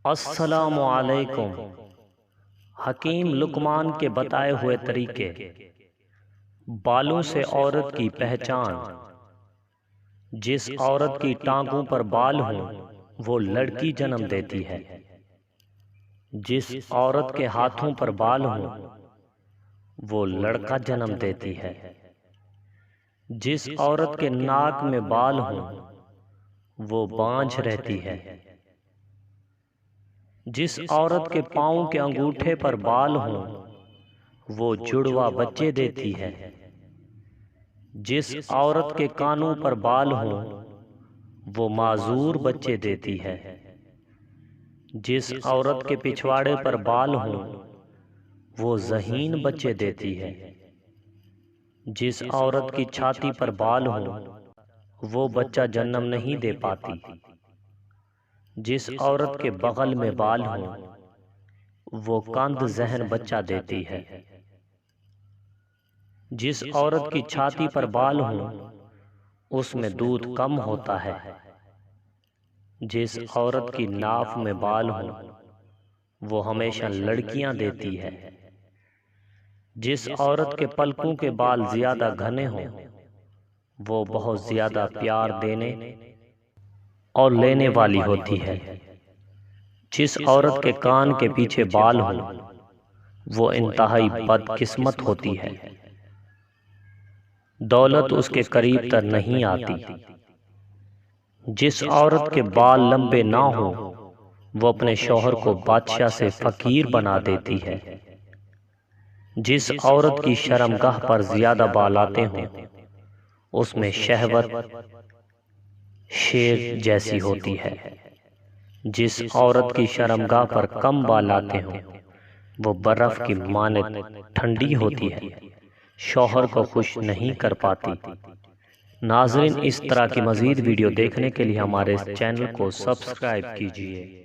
السلام علیکم۔ حکیم لقمان کے بتائے ہوئے طریقے۔ بالوں سے عورت کی پہچان۔ جس عورت کی ٹانگوں پر بال ہوں وہ لڑکی جنم دیتی ہے۔ جس عورت کے ہاتھوں پر بال ہوں وہ لڑکا جنم دیتی ہے۔ جس عورت کے ناک میں بال ہوں وہ بانجھ رہتی ہے۔ جس عورت کے پاؤں کے انگوٹھے پر بال ہوں وہ جڑوا بچے دیتی ہے۔ جس عورت کے کانوں پر بال ہوں وہ معذور بچے دیتی ہے۔ جس عورت کے پچھواڑے پر بال ہوں وہ ذہین بچے دیتی ہے۔ جس عورت کی چھاتی پر بال ہوں وہ بچہ جنم نہیں دے پاتی۔ جس عورت کے بغل میں بال ہوں وہ کند ذہن بچہ دیتی ہے۔ جس عورت کی چھاتی پر بال ہوں اس میں دودھ کم ہوتا ہے۔ جس عورت کی ناف میں بال ہوں وہ ہمیشہ لڑکیاں دیتی ہے۔ جس عورت کے پلکوں کے بال زیادہ گھنے ہوں وہ بہت زیادہ پیار دینے اور لینے والی ہوتی ہے۔ جس عورت کے کان کے پیچھے بال ہوں وہ انتہائی بد قسمت ہوتی ہے۔ دولت اس کے قریب تر نہیں آتی۔ جس عورت کے بال لمبے نہ ہوں وہ اپنے شوہر کو بادشاہ سے فقیر بنا دیتی ہے۔ جس عورت کی شرمگاہ پر زیادہ بال آتے ہوں اس میں شہوت شیر جیسی ہوتی ہے۔ جس عورت کی شرمگاہ پر کم بال آتے ہوں وہ برف کی مانند ٹھنڈی ہوتی ہے، شوہر کو خوش نہیں کر پاتی۔ ناظرین، اس طرح کی مزید ویڈیو دیکھنے کے لیے ہمارے چینل کو سبسکرائب کیجیے۔